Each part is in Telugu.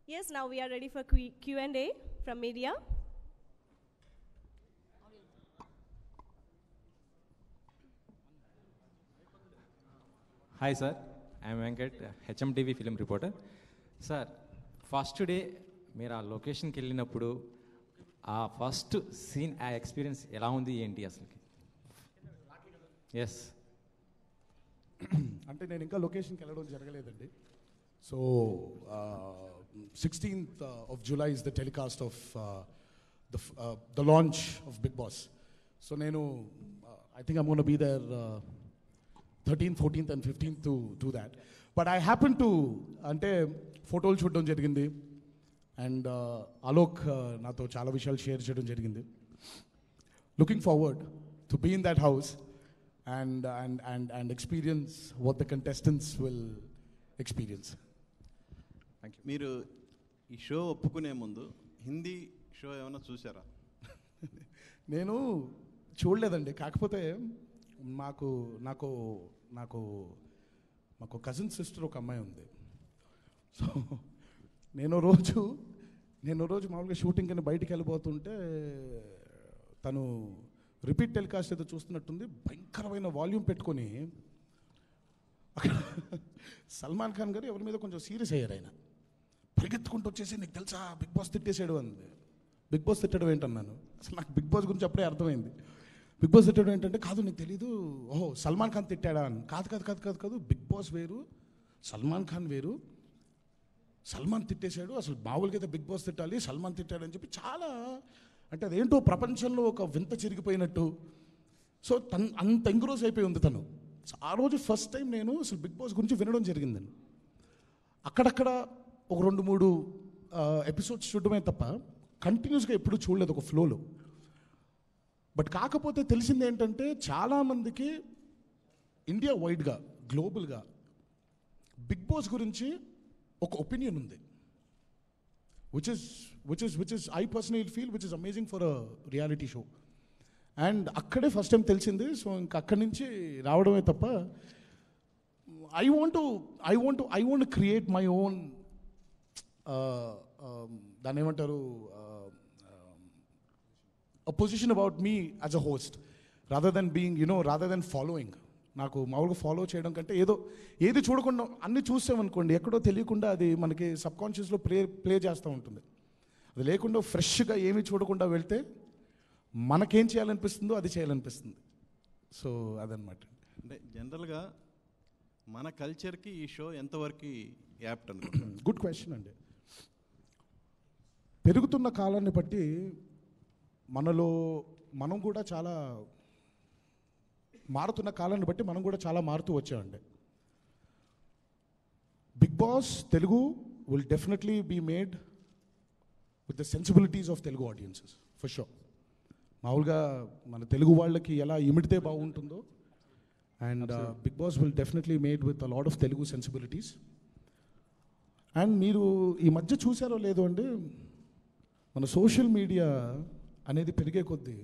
Yes, now we are ready for Q&A from media. Hi sir, I am Venkat, HMTV film reporter. Sir, first day మీరు ఆ లొకేషన్కి వెళ్ళినప్పుడు ఆ ఫస్ట్ సీన్ ఆ ఎక్స్పీరియన్స్ ఎలా ఉంది ఏంటి అసలుకి? ఎస్ అంటే నేను ఇంకా లొకేషన్కి వెళ్ళడం జరగలేదండి. So 16th of July is the telecast of the launch of Big Boss. So నేను I think I'm going to be there 13th, 14th and 15th to do that. But I happen to అంటే ఫోటోలు చూడడం జరిగింది అండ్ అలోక్ నాతో చాలా విషయాలు షేర్ చేయడం జరిగింది. Looking forward to be in that house and experience what the contestants will experience. Thank you. మీరు ఈ షో ఒప్పుకునే ముందు హిందీ షో ఏమైనా చూసారా? నేను చూడలేదండి. కాకపోతే నాకు మాకు కజిన్ సిస్టర్ ఒక అమ్మాయి ఉంది. సో నేను రోజు మామూలుగా షూటింగ్ అని బయటికి వెళ్ళిపోతుంటే తను రిపీట్ టెలికాస్ట్ ఏదో చూస్తున్నట్టుంది, భయంకరమైన వాల్యూమ్ పెట్టుకొని అక్కడ సల్మాన్ ఖాన్ గారు ఎవరి మీద కొంచెం సీరియస్ అయ్యారు. ఆయన పరిగెత్తుకుంటూ వచ్చేసి నీకు తెలుసా బిగ్ బాస్ తిట్టేసాడు అంది. బిగ్ బాస్ తిట్టడం ఏంటన్నాను. అసలు నాకు బిగ్ బాస్ గురించి అప్పుడే అర్థమైంది. బిగ్ బాస్ తిట్టడం ఏంటంటే కాదు నీకు తెలీదు, ఓహో సల్మాన్ ఖాన్ తిట్టాడా అని. కాదు బిగ్ బాస్ వేరు, సల్మాన్ ఖాన్ వేరు. సల్మాన్ తిట్టేశాడు, అసలు మామూలుగా అయితే బిగ్ బాస్ తిట్టాలి, సల్మాన్ తిట్టాడు అని చెప్పి చాలా అంటే అదేంటో ప్రపంచంలో ఒక వింత చిరిగిపోయినట్టు. సో అంత ఎంగ్రోజ్ అయిపోయి ఉంది తను. సో ఆ రోజు ఫస్ట్ టైం నేను అసలు బిగ్ బాస్ గురించి వినడం జరిగిందండి. అక్కడక్కడ ఒక 2-3 ఎపిసోడ్స్ చూడడమే తప్ప కంటిన్యూస్గా ఎప్పుడు చూడలేదు ఒక ఫ్లోలో. బట్ కాకపోతే తెలిసింది ఏంటంటే చాలామందికి ఇండియా వైడ్గా గ్లోబల్గా బిగ్ బాస్ గురించి ఒక ఒపీనియన్ ఉంది, which is I personally feel which is amazing for a reality show. And అక్కడే ఫస్ట్ టైం తెలిసింది. సో ఇంకా అక్కడి నుంచి రావడమే తప్ప I want create my own దాన్ని ఏమంటారు a position about me as a host rather than being rather than following. నాకు మామూలుగా ఫాలో చేయడం కంటే ఏది చూడకుండా అన్నీ చూసామనుకోండి ఎక్కడో తెలియకుండా అది మనకి సబ్కాన్షియస్లో ప్లే చేస్తూ ఉంటుంది. అది లేకుండా ఫ్రెష్గా ఏమీ చూడకుండా వెళ్తే మనకేం చేయాలనిపిస్తుందో అది చేయాలనిపిస్తుంది. సో అదనమాట. అంటే జనరల్గా మన కల్చర్కి ఈ షో ఎంతవరకు యాప్ట్ అనుకుంటున్నాను? గుడ్ క్వశ్చన్ అండి. పెరుగుతున్న కాలాన్ని బట్టి మనం కూడా చాలా మారుతున్న కాలాన్ని బట్టి మనం కూడా చాలా మారుతూ వచ్చామండి. Bigg boss Telugu will definitely be made with the sensibilities of Telugu audiences for sure. మామూలుగా మన తెలుగు వాళ్ళకి ఎలా ఇమిడితే బాగుంటుందో and Bigg Boss will definitely made with a lot of Telugu sensibilities. And మీరు ఈ మధ్య చూసారో లేదో అండి, మన సోషల్ మీడియా అనేది పెరిగే కొద్దీ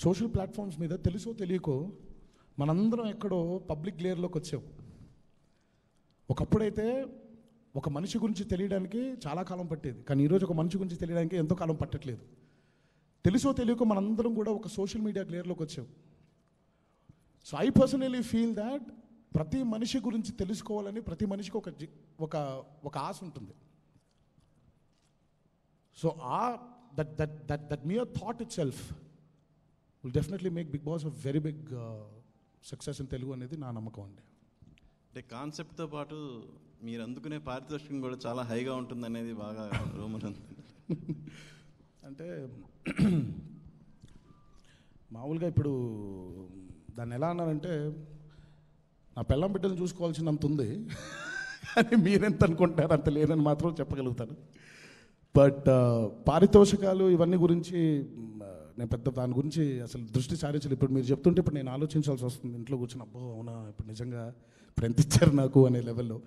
సోషల్ ప్లాట్ఫామ్స్ మీద తెలుసో తెలియకో మనందరం ఎక్కడో పబ్లిక్ గ్లేర్లోకి వచ్చాం. ఒకప్పుడైతే ఒక మనిషి గురించి తెలియడానికి చాలా కాలం పట్టేది, కానీ ఈరోజు ఒక మనిషి గురించి తెలియడానికి ఎంతో కాలం పట్టట్లేదు. తెలుసో తెలియకో మనందరం కూడా ఒక సోషల్ మీడియా గ్లేర్లోకి వచ్చాం. So I personally feel that ప్రతి మనిషి గురించి తెలుసుకోవాలని ప్రతి మనిషికి ఒక ఆశ ఉంటుంది. So that mere thought itself will definitely make Big Boss a very big success in Telugu అనేది నా నమ్మకం అండి. అంటే కాన్సెప్ట్తో పాటు మీరు అందుకునే పారితోషికం కూడా చాలా హైగా ఉంటుంది అనేది బాగా రూమర్ ఉంది. అంటే మామూలుగా ఇప్పుడు దాన్ని ఎలా అన్నారంటే నా పెళ్ళాం బిడ్డలు చూసుకోవాల్సినంత ఉంది, కానీ మీరెంత అనుకుంటారు అంత లేదని మాత్రం చెప్పగలుగుతాను. బట్ పారితోషికాలు ఇవన్నీ గురించి నేను పెద్ద దాని గురించి అసలు దృష్టి సారించలేదు. ఇప్పుడు మీరు చెప్తుంటే ఇప్పుడు నేను ఆలోచించాల్సి వస్తుంది ఇంట్లో కూర్చొని, అబ్బో అవునా ఇప్పుడు నిజంగా ఇప్పుడు ఎంత ఇచ్చారు నాకు అనే లెవెల్లో.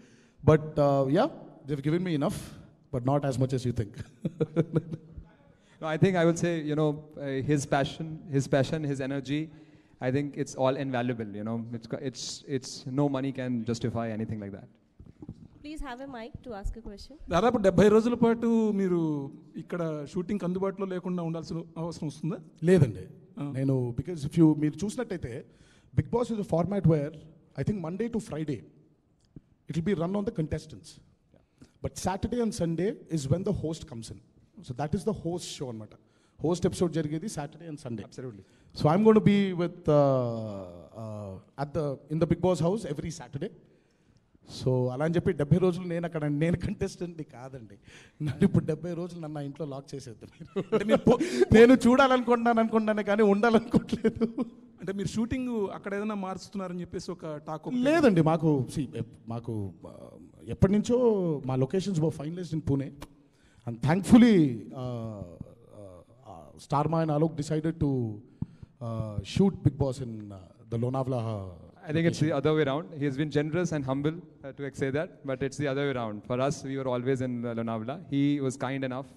But yeah they've given me enough but not as much as you think. No, I think I would say, his passion, his energy, I think it's all invaluable, it's no money can justify anything like that. Please have a mic to ask a question. దాదాపు 70 రోజుల పాటు మీరు ఇక్కడ షూటింగ్ అందుబాటులో లేకుండా ఉండాల్సిన అవసరం వస్తుందా? లేదండి. నేను బికాజ్ మీరు చూసినట్టయితే Bigg Boss is a format where I think Monday to Friday it will be run on the contestants, but Saturday and Sunday is when the host comes in. So that is the host show అనమాట. హోస్ట్ ఎపిసోడ్ జరిగేది Saturday and Sunday. Absolutely. So I'm gonna be with in the Bigg Boss house every Saturday. So అలా అని చెప్పి 70 రోజులు నేను కంటెస్టెంట్ని కాదండి. నన్ను ఇప్పుడు 70 రోజులు నన్ను ఇంట్లో లాక్ చేసేద్దాం. నేను చూడాలనుకుంటున్నాను కానీ ఉండాలనుకోవట్లేదు. అంటే మీరు షూటింగ్ అక్కడ ఏదైనా మారుస్తున్నారని చెప్పేసి ఒక టాక్ లేదండి. మాకు ఎప్పటి నుంచో మా locations were finalised in Pune and thankfully Star Maa and Alok decided to shoot Bigg Boss in the Lonavla. I think it's the other way around. He has been generous and humble to say that, but it's the other way around. For us, we were always in Lonavala. He was kind enough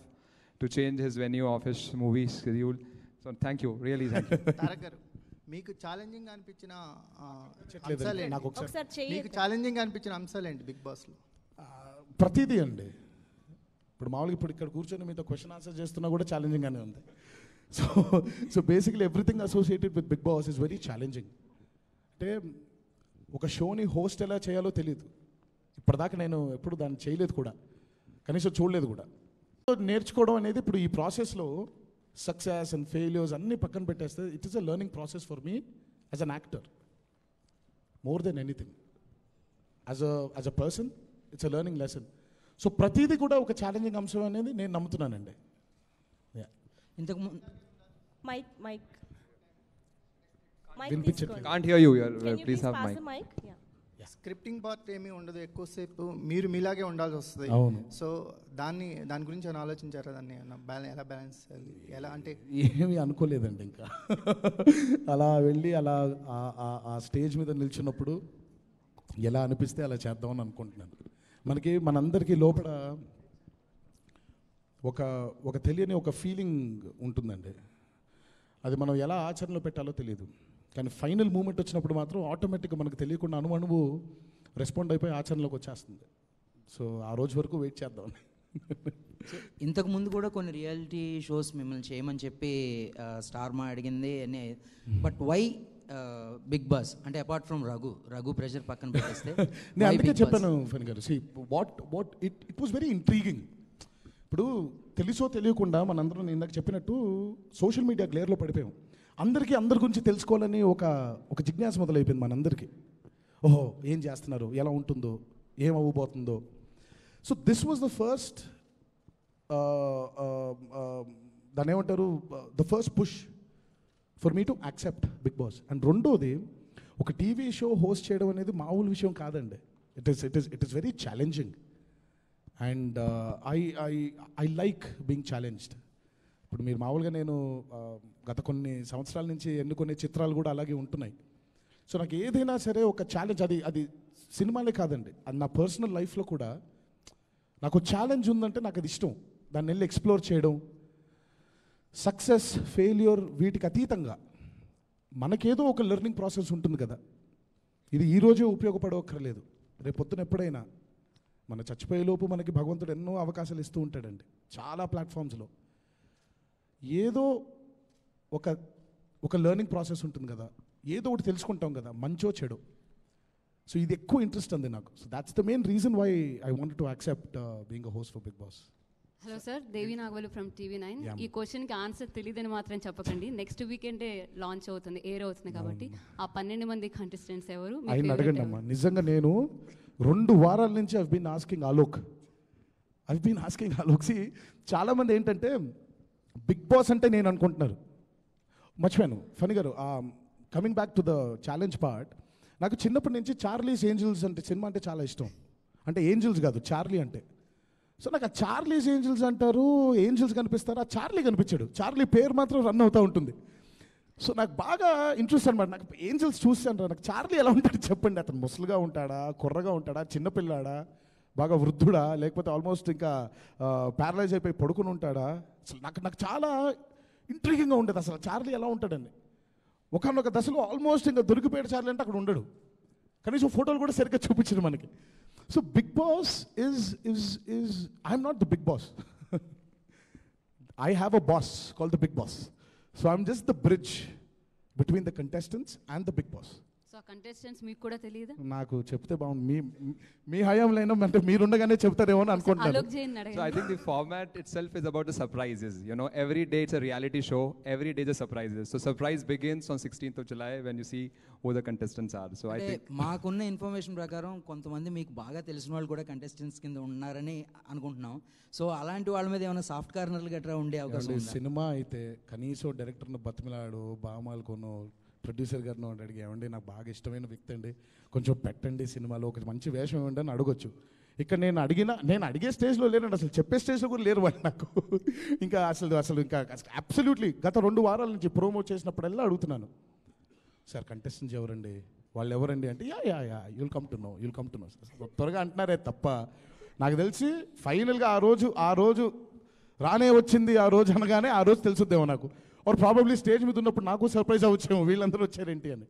to change his venue of his movie schedule. So thank you, really thank you. Tarak గారు, మీకు ఛాలెంజింగ్ అనిపించిన అంశాలు ఏంటి బిగ్ బాస్లో? ప్రతిదీ అండి. ఇప్పుడు మామూలుగా ఇక్కడ కూర్చొని మీతో క్వశ్చన్ ఆన్సర్ చేస్తున్నా కూడా ఛాలెంజింగ్గానే ఉంది. So basically everything associated with Bigg Boss is very challenging. అంటే ఒక షోని హోస్ట్ ఎలా చేయాలో తెలియదు. ఇప్పటిదాకా నేను ఎప్పుడు దాన్ని చేయలేదు కూడా, కనీసం చూడలేదు కూడా. నేర్చుకోవడం అనేది ఇప్పుడు ఈ ప్రాసెస్లో సక్సెస్ అండ్ ఫెయిల్యూర్స్ అన్నీ పక్కన పెట్టేస్తే it is a learning process for me as an actor more than anything. As a person it's a learning lesson. So ప్రతిదీ కూడా ఒక ఛాలెంజింగ్ అంశం అనేది నేను నమ్ముతున్నానండి. ఇంతకు Mic. Can't hear you. Can you Please have pass mic. the mic? Yeah. Scripting part ఏమీ ఉండదు, ఎక్కువసేపు మీరు మీలాగే ఉండాల్సి వస్తుంది. అవును. సో దాని గురించి ఏమైనా ఆలోచించారా? దాన్ని ఎలా బ్యాలెన్స్ ఎలా అంటే ఏమీ అనుకోలేదండి. ఇంకా అలా వెళ్ళి అలా ఆ స్టేజ్ మీద నిల్చున్నప్పుడు ఎలా అనిపిస్తే అలా చేద్దామని అనుకుంటున్నాను. మనందరికీ లోపల ఒక తెలియని ఒక ఫీలింగ్ ఉంటుందండి. అది మనం ఎలా ఆచరణలో పెట్టాలో తెలియదు, కానీ ఫైనల్ మూమెంట్ వచ్చినప్పుడు మాత్రం ఆటోమేటిక్గా మనకు తెలియకుండా అణువు రెస్పాండ్ అయిపోయి ఆచరణలోకి వచ్చేస్తుంది. సో ఆ రోజు వరకు వెయిట్ చేద్దాం. ఇంతకు ముందు కూడా కొన్ని రియాలిటీ షోస్ మిమ్మల్ని చేయమని చెప్పి స్టార్ మా అడిగింది, బట్ వై బిగ్ బాస్? అంటే అపార్ట్ ఫ్రమ్ రఘు ప్రెషర్ పక్కన పెట్టేస్తే నేను అందుకే చెప్పాను ఫణి గారు, what it was very intriguing. ఇప్పుడు తెలుసో తెలియకుండా మనందరం నేను ఇందాక చెప్పినట్టు సోషల్ మీడియా గ్లేర్లో పడిపోయాం. అందరి గురించి తెలుసుకోవాలని ఒక జిజ్ఞాస మొదలైపోయింది మనందరికీ. ఓహో, ఏం చేస్తున్నారు, ఎలా ఉంటుందో, ఏం అవ్వబోతుందో. So this was the first దాన్ని ఏమంటారు, the first push for me to accept Bigg Boss. And రెండోది, ఒక టీవీ షో హోస్ట్ చేయడం అనేది మామూలు విషయం కాదండి. It is very challenging and I like being challenged. ఇప్పుడు మీరు మామూలుగా నేను గత కొన్ని సంవత్సరాల నుంచి ఎన్నుకునే చిత్రాలు కూడా అలాగే ఉంటున్నాయి. సో నాకు ఏదైనా సరే ఒక ఛాలెంజ్, అది సినిమాలే కాదండి, అది నా పర్సనల్ లైఫ్లో కూడా నాకు ఛాలెంజ్ ఉందంటే నాకు అది ఇష్టం. దాన్ని వెళ్ళి ఎక్స్ప్లోర్ చేయడం, సక్సెస్ ఫెయిల్యూర్ వీటికి అతీతంగా మనకేదో ఒక లెర్నింగ్ ప్రాసెస్ ఉంటుంది కదా. ఇది ఈరోజే ఉపయోగపడవక్కర్లేదు, రేపొద్దున ఎప్పుడైనా మన చచ్చిపోయేలోపు మనకి భగవంతుడు ఎన్నో అవకాశాలు ఇస్తూ ఉంటాడండి చాలా ప్లాట్ఫామ్స్లో. ఏదో ఒక లెర్నింగ్ ప్రాసెస్ ఉంటుంది కదా, ఏదో ఒకటి తెలుసుకుంటాం కదా, మంచో చెడు. సో ఇది ఎక్కువ ఇంట్రెస్ట్ ఉంది నాకు. So that's the main reason why I wanted to accept being a host for Bigg Boss. Hello sir, Devi Nagavalli from TV9. ఈ క్వశ్చన్కి ఆన్సర్ తెలియదని మాత్రం చెప్పకండి. నెక్స్ట్ వీకెండే లాంచ్ అవుతుంది, ఎయిర్ అవుతుంది కాబట్టి ఆ 12 మంది కంటెస్టెంట్స్ ఎవరు? ఆయన అడగండి అమ్మా. నిజంగా నేను 2 వారాల నుంచి ఐ బీన్ ఆస్కింగ్ అలోక్. చాలామంది ఏంటంటే బిగ్ బాస్ అంటే నేను అనుకుంటున్నారు. మర్చిపోయాను ఫణి గారు, coming back to the challenge part. నాకు చిన్నప్పటి నుంచి చార్లీస్ ఏంజల్స్ అంటే సినిమా అంటే చాలా ఇష్టం. అంటే ఏంజల్స్ కాదు, చార్లీ అంటే. సో నాకు ఆ చార్లీస్ ఏంజల్స్ అంటారు, ఏంజల్స్ కనిపిస్తారు, ఆ చార్లీ కనిపించాడు. చార్లీ పేరు మాత్రం రన్ అవుతూ ఉంటుంది. సో నాకు బాగా ఇంట్రెస్ట్ అనమాట. నాకు ఏంజల్స్ చూస్తాను, నాకు చార్లీ ఎలా ఉంటాడు చెప్పండి. అతను ముసలుగా ఉంటాడా, కుర్రగా ఉంటాడా, చిన్నపిల్లాడా, బాగా వృద్ధుడా, లేకపోతే ఆల్మోస్ట్ ఇంకా ప్యారలైజ్ అయిపోయి పడుకుని ఉంటాడా? అసలు నాకు చాలా ఇంట్రీగింగ్గా ఉండేది అసలు చార్లీ ఎలా ఉంటాడని. ఒకనొక దశలో ఆల్మోస్ట్ ఇంకా దొరికిపోయాడు చార్లీ అంటే అక్కడ ఉండడు, కనీసం ఫోటోలు కూడా సరిగ్గా చూపించడు మనకి. So Big Boss is I'm not the big boss. I have a boss called the Big Boss. So I'm just the bridge between the contestants and the Big Boss. So ఆ కంటెస్టెంట్స్ మీకు కూడా తెలియదు నాకు చెప్తే బాగుంది మీ హయాంలో అంటే మీరుండగానే చెప్తారేమో అని అనుకుంటున్నాను. Alok Jain So I think the format itself is about the surprises. You know, every day it's a reality show. Every day is a surprises. So surprise begins on 16th of July when you see who the contestants are. So I think మాకున్న ఇన్ఫర్మేషన్ ప్రకారం కొంతమంది మీకు బాగా తెలిసిన వాళ్ళు కూడా కంటెస్టెంట్స్ కింద ఉన్నారని అనుకుంటున్నాం. సో అలాంటి వాళ్ళ మీద ఏమైనా సాఫ్ట్ కార్నర్లు గట్రా ఉండే అవకాశం ఉందా? సినిమా అయితే కనీసం డైరెక్టర్ను బతిమిలాడు బామాలకోను ప్రొడ్యూసర్ గారిని అడిగి ఏమండి నాకు బాగా ఇష్టమైన వ్యక్తి అండి కొంచెం పెట్టండి సినిమాలో ఒక మంచి వేషం ఇవ్వండి అని అడగొచ్చు. ఇక్కడ నేను అడిగే స్టేజ్లో లేనండి, అసలు చెప్పే స్టేజ్లో కూడా లేరు వాళ్ళు నాకు. ఇంకా అసలు ఇంకా అబ్సల్యూట్లీ గత 2 వారాల నుంచి ప్రోమో చేసినప్పుడల్లా అడుగుతున్నాను, సార్ కంటెస్టెంట్స్ ఎవరండి, వాళ్ళు ఎవరండి అంటే yeah you'll come to know త్వరగా అంటున్నారే తప్ప నాకు తెలిసి ఫైనల్గా ఆ రోజు రానే వచ్చింది ఆ రోజు అనగానే ఆ రోజు తెలుసుద్దేమో నాకు. ఆర్ ప్రాబబ్లీ స్టేజ్ మీద ఉన్నప్పుడు నాకు సర్ప్రైజ్ అవ్వచ్చేమో వీళ్ళందరూ వచ్చారేంటి అని.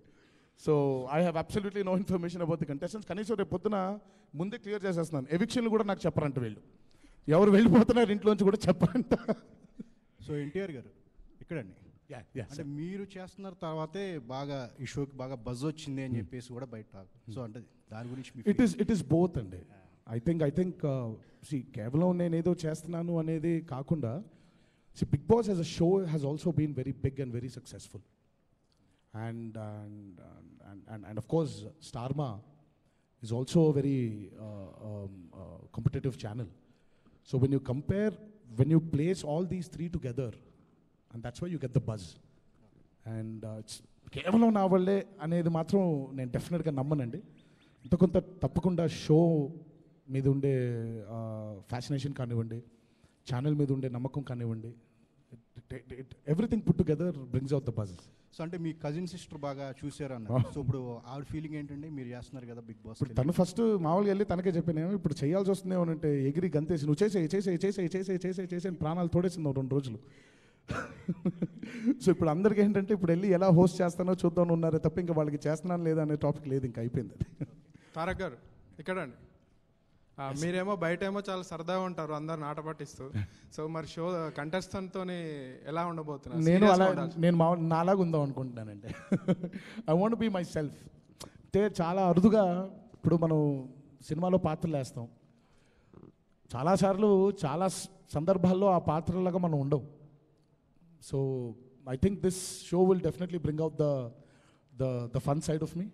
So I have absolutely no information about the contestants. కనీసం రేపు పొద్దున ముందే క్లియర్ చేసేస్తున్నాను, ఎవిక్షన్లు కూడా నాకు చెప్పరంట వీళ్ళు, ఎవరు వెళ్ళిపోతున్నారు ఇంట్లోంచి కూడా చెప్పరంట. సో ఎన్టీఆర్ గారు ఇక్కడండి అంటే మీరు చేస్తున్న తర్వాతే బాగా ఈ షోకి బాగా బజ్ వచ్చింది అని చెప్పేసి కూడా బయట. సో అంటే దాని గురించి ఇట్ ఈస్ బోత్ అండి. ఐ థింక్ కేవలం నేను ఏదో చేస్తున్నాను అనేది కాకుండా Big Boss as a show has also been very big and very successful. And of course, Starma is also a very competitive channel. So when you place all these 3 together, and that's why you get the buzz. And it's కేవలం నా వల్లే అనేది మాత్రం నేను డెఫినెట్గా నమ్మనండి. ఇంత కొంత తప్పకుండా షో మీద ఉండే ఫ్యాసినేషన్ కానివ్వండి, ఛానల్ మీద ఉండే నమ్మకం కానివ్వండి, everything put together brings out the buzz. So అంటే మీ కజిన్ సిస్టర్ బాగా చూసారు అన్నారు. సో ఇప్పుడు ఆవిడ ఫీలింగ్ ఏంటంటే మీరు చేస్తున్నారు కదా బిగ్ బాస్. ఇప్పుడు తను ఫస్ట్ మామూలుగా వెళ్ళి తనకే చెప్పానేమో ఇప్పుడు చేయాల్సి వస్తుందేమో అంటే ఎగిరి గంతేసి నువ్వు చేసే ప్రాణాలు తోడేసింది 2 రోజులు. సో ఇప్పుడు అందరికీ ఏంటంటే ఇప్పుడు వెళ్ళి ఎలా హోస్ట్ చేస్తానో చూద్దాం ఉన్నారే తప్ప ఇంకా వాళ్ళకి చేస్తున్నాను లేదా అనే టాపిక్ లేదు, ఇంకా అయిపోయింది అది. తారక్ గారు ఇక్కడండి, మీరేమో బయటేమో చాలా సరదాగా ఉంటారు అందరు నాట పట్టిస్తూ. సో మరి షో కంటెస్టెంట్తో ఎలా ఉండబోతున్నారు? నేను నాలాగా ఉందాం అనుకుంటున్నానండి. I want be myself. అంటే చాలా అరుదుగా ఇప్పుడు మనం సినిమాలో పాత్రలు వేస్తాం, చాలాసార్లు చాలా సందర్భాల్లో ఆ పాత్రలాగా మనం ఉండవు. So I think this show will definitely bring out the fun side of me,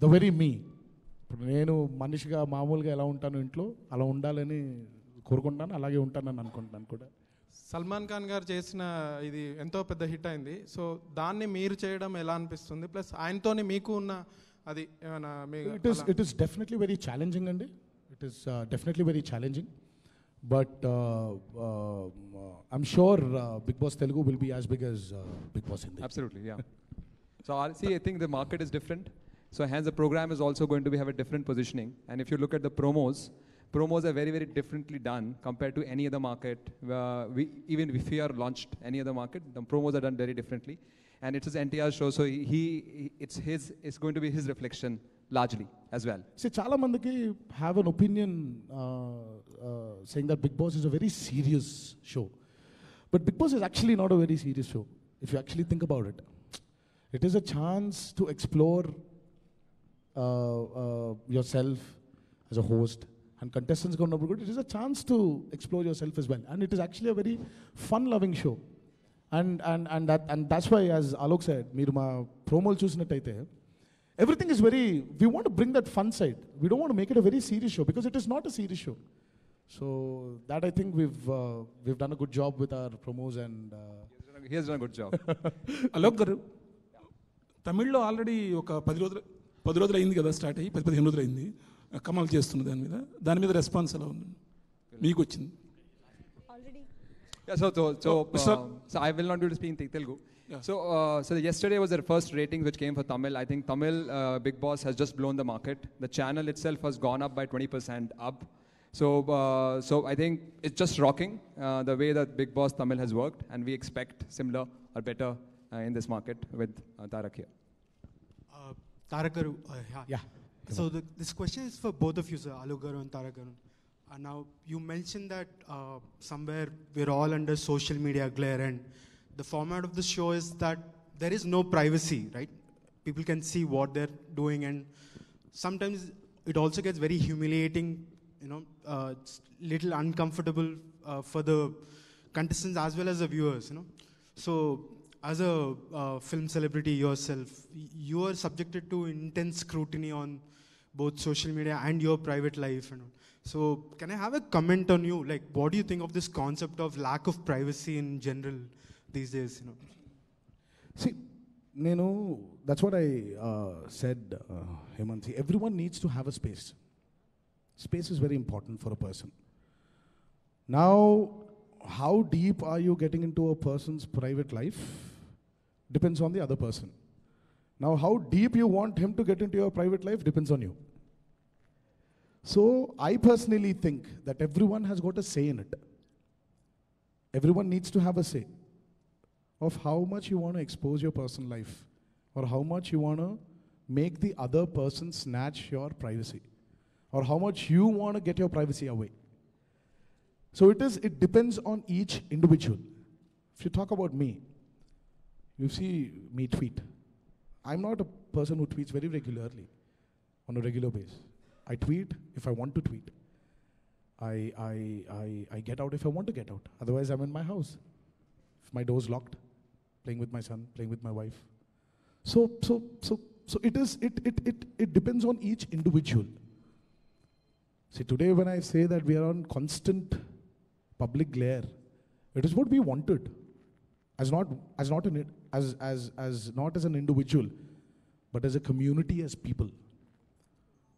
the very me. ఇప్పుడు నేను మనిషిగా మామూలుగా ఎలా ఉంటాను ఇంట్లో అలా ఉండాలని కోరుకుంటాను, అలాగే ఉంటానని అనుకుంటున్నాను కూడా. సల్మాన్ ఖాన్ గారు చేసిన ఇది ఎంతో పెద్ద హిట్ అయింది. సో దాన్ని మీరు చేయడం ఎలా అనిపిస్తుంది? ప్లస్ ఆయనతోని మీకు ఉన్న అది ఏమైనా? It is definitely very challenging అండి. It is definitely very challenging. But I'm sure Bigg boss Telugu will be as big as Bigg Boss Hindi. Absolutely, yeah. So I think the market is different. So hence the program is also going to have a different positioning. And if you look at the promos are very, very differently done compared to any other market. Even if we are launched any other market, the promos are done very differently. And it's his NTR show, so it's going to be his reflection largely as well. See, chala mandiki have an opinion saying that Big Boss is a very serious show. But Big Boss is actually not a very serious show, if you actually think about it. It is a chance to explore yourself as a host, and contestants go good. It is a chance to explore yourself as well, and it is actually a very fun-loving show. And that's why, as Alok said, మీరు మా ప్రోమోలు చూసినట్టయితే everything is very. We want to bring that fun side. We don't want to make it a very serious show because it is not a serious show. So that I think we've done a good job with our promos and. He has done a good job. Alok గారు, తమిళ్లో ఆల్రెడీ ఒక 10 రోజులు అయింది కదా, స్టార్ట్ అయ్యి 15 రోజులు అయింది కమల్ చేస్తున్న దాని మీద రెస్పాన్స్ ఎలా ఉంది మీకు వచ్చింది? Yeah, so I will not be able to speak in Telugu. Yeah. So yesterday was their first ratings which came for Tamil. I think Tamil Big Boss has just blown the market. The channel itself has gone up by 20% up. So I think it's just rocking the way that Big Boss Tamil has worked, and we expect similar or better in this market with Tarak here. Tarak గారు, So this question is for both of you, sir, Alok Garu and Tarak Garu. Now, you mentioned that somewhere we're all under social media glare, and the format of the show is that there is no privacy, right? People can see what they're doing, and sometimes it also gets very humiliating, it's little uncomfortable for the contestants as well as the viewers, So, as a film celebrity yourself, you are subjected to intense scrutiny on both social media and your private life. So, can I have a comment on you? Like, what do you think of this concept of lack of privacy in general these days? See, that's what I said, Hemant. See, everyone needs to have a space. Space is very important for a person. Now, how deep are you getting into a person's private life? Depends on the other person. Now, how deep you want him to get into your private life depends on you. So, I personally think that everyone has got a say in it. Everyone needs to have a say of how much you want to expose your personal life, or how much you want to make the other person snatch your privacy, or how much you want to get your privacy away. So it depends on each individual. If you talk about me, you see me tweet. I'm not a person who tweets very regularly, on a regular basis. I tweet if I want to tweet. I get out if I want to get out. Otherwise, I'm in my house. If my door's locked, playing with my son, playing with my wife. So it depends on each individual. See, today when I say that we are on constant public glare, it is what we wanted, not as an individual, but as a community, as people.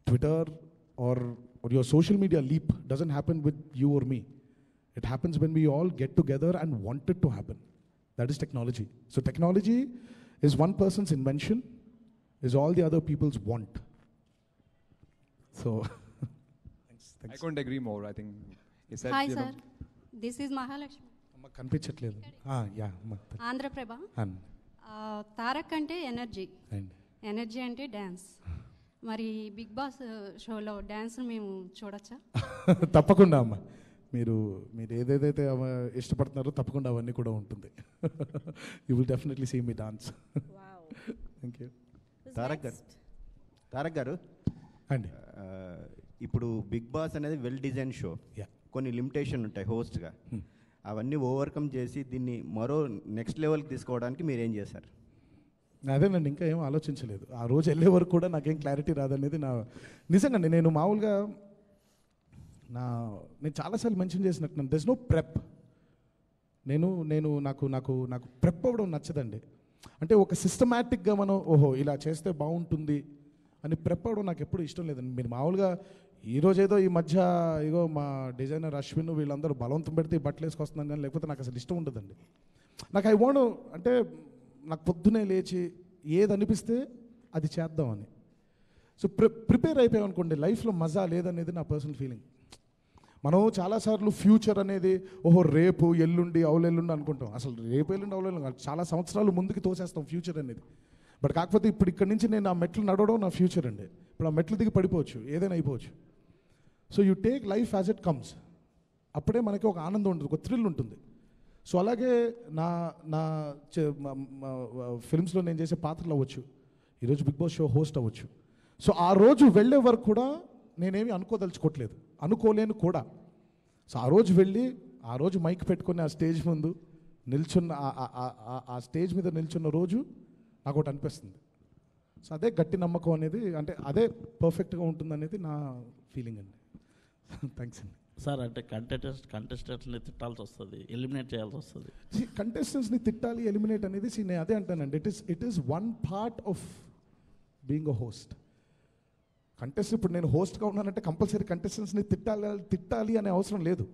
Twitter or your social media leap doesn't happen with you or me. It happens when we all get together and want it to happen. That is technology. So technology is one person's invention, is all the other people's want. So, thanks. I couldn't agree more. I think he said. Hi, sir. This is Mahalakshmi. కనిపించట్లేదు. ఆంధ్రప్రభ. తారక్ అంటే ఎనర్జీ అంటే డ్యాన్స్. మరి బిగ్ బాస్ షోలో డ్యాన్స్ మేము చూడొచ్చా? తప్పకుండా అమ్మ. మీరు ఏదేదైతే ఇష్టపడుతున్నారో తప్పకుండా అవన్నీ కూడా ఉంటుంది. You will definitely see me dance. Thank you. Tarak గారు అండి, ఇప్పుడు బిగ్ బాస్ అనేది వెల్ డిజైన్ షో. కొన్ని లిమిటేషన్ ఉంటాయి హోస్ట్గా. అవన్నీ ఓవర్కమ్ చేసి దీన్ని మరో నెక్స్ట్ లెవెల్కి తీసుకోవడానికి మీరు ఏం చేశారు? అదేనండి, ఇంకా ఏం ఆలోచించలేదు. ఆ రోజు వెళ్ళే వరకు కూడా నాకేం క్లారిటీ రాదనేది నిజంగా నేను మామూలుగా నేను చాలాసార్లు మెన్షన్ చేసినట్టు దెర్స్ నో ప్రెప్. నాకు ప్రెప్ అవ్వడం నచ్చదండి. అంటే ఒక సిస్టమాటిక్గా మనం ఇలా చేస్తే బాగుంటుంది అని ప్రెప్ అవ్వడం నాకు ఎప్పుడు ఇష్టం లేదండి. మీరు మామూలుగా ఈరోజు ఏదో ఈ మధ్య మా డిజైనర్ అశ్విన్ వీళ్ళందరూ బలవంతం పెడితే బట్టలు వేసుకొస్తున్నాను, కానీ లేకపోతే నాకు అసలు ఇష్టం ఉండదండి. నాకు అంటే నాకు పొద్దునే లేచి ఏది అనిపిస్తే అది చేద్దామని. సో ప్రిపేర్ అయిపోయాం అనుకోండి, లైఫ్లో మజా లేదనేది నా పర్సనల్ ఫీలింగ్. మనం చాలాసార్లు ఫ్యూచర్ అనేది రేపు ఎల్లుండి అవులెల్లుండి అనుకుంటాం. అసలు రేపు ఎల్లుండి అవులెల్లుండి చాలా సంవత్సరాలు ముందుకు తోసేస్తాం ఫ్యూచర్ అనేది. బట్ కాకపోతే ఇప్పుడు ఇక్కడి నుంచి నేను ఆ మెట్లు నడవడం నా ఫ్యూచర్ అండి. ఇప్పుడు ఆ మెట్లు దిగి పడిపోవచ్చు, ఏదైనా అయిపోవచ్చు. So you take life as it comes. అప్పుడే మనకి ఒక ఆనందం ఉంటుంది, ఒక థ్రిల్ ఉంటుంది. సో అలాగే నా ఫిల్మ్స్లో నేను చేసే పాత్రలు అవ్వచ్చు, ఈరోజు బిగ్ బాస్ షో హోస్ట్ అవ్వచ్చు. సో ఆ రోజు వెళ్ళే వరకు కూడా నేనేమి అనుకోదలుచుకోవట్లేదు, అనుకోలేను కూడా. సో ఆ రోజు వెళ్ళి ఆ రోజు మైక్ పెట్టుకుని ఆ స్టేజ్ ముందు నిల్చున్న ఆ స్టేజ్ మీద నిల్చున్న రోజు నాకు ఒకటి అనిపిస్తుంది. సో అదే గట్టి నమ్మకం అనేది, అంటే అదే పర్ఫెక్ట్గా ఉంటుంది అనేది నా ఫీలింగ్ అండి. థ్యాంక్స్ అండి. సార్, అంటే కంటెస్టెంట్స్ని తిట్టాల్సి వస్తుంది, ఎలిమినేట్ చేయాల్సి వస్తుంది. కంటెస్టెంట్స్ని తిట్టాలి, ఎలిమినేట్ అనేది నేను అదే అంటానండి. It is one part of being a host. ఇప్పుడు నేను హోస్ట్గా ఉన్నానంటే కంపల్సరీ కంటెస్టెంట్స్ని తిట్టాలి అనే అవసరం లేదు.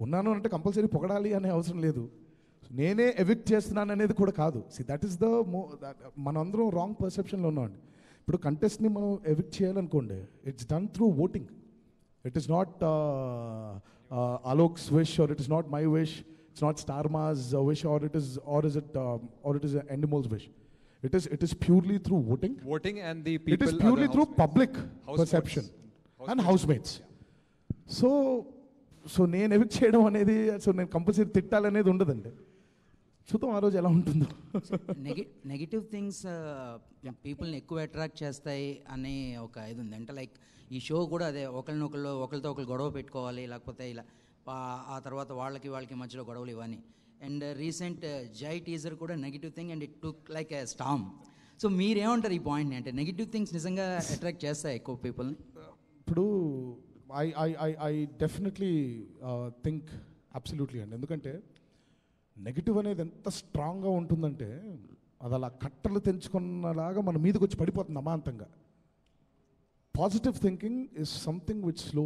ఉన్నాను అంటే కంపల్సరీ పొగడాలి అనే అవసరం లేదు. నేనే ఎవిక్ట్ చేస్తున్నాను అనేది కూడా కాదు. దట్ ఈస్ మనందరం రాంగ్ పర్సెప్షన్లో ఉన్నామండి. ఇప్పుడు కంటెస్ట్ని మనం ఎవిక్ట్ చేయాలనుకోండి, it's done through voting. It is not Alok's wish, or it is not my wish. It's not Star Ma's wish, or it is Endemol's wish. It is purely through voting. Voting and the It people. is are purely the through housemates. public Housemates. perception and Housemates. housemates. So నేను ఎవిక్ట్ చేయడం అనేది, సో నేను కంపల్సరీ తిట్టాలనేది ఉండదండి. చూద్దాం ఆ రోజు ఎలా ఉంటుందో. నెగిటివ్ థింగ్స్ పీపుల్ని ఎక్కువ అట్రాక్ట్ చేస్తాయి అనే ఒక ఇది ఉంది. అంటే లైక్ ఈ షో కూడా అదే, ఒకరితో ఒకరు గొడవ పెట్టుకోవాలి, లేకపోతే ఇలా ఆ తర్వాత వాళ్ళకి మధ్యలో గొడవలు ఇవన్నీ. అండ్ రీసెంట్ జై టీజర్ కూడా negative thing and it took like a storm. So మీరేమంటారు ఈ పాయింట్ని? అంటే నెగిటివ్ థింగ్స్ నిజంగా అట్రాక్ట్ చేస్తాయి ఎక్కువ పీపుల్ని? ఇప్పుడు ఐ డెఫినెట్లీ థింక్ అబ్సల్యూట్లీ అండి. ఎందుకంటే నెగిటివ్ అనేది ఎంత స్ట్రాంగ్గా ఉంటుందంటే అది అలా కట్టలు తెంచుకున్నలాగా మన మీదకి వచ్చి పడిపోతుంది అమాంతంగా. Positive thinking is something which slow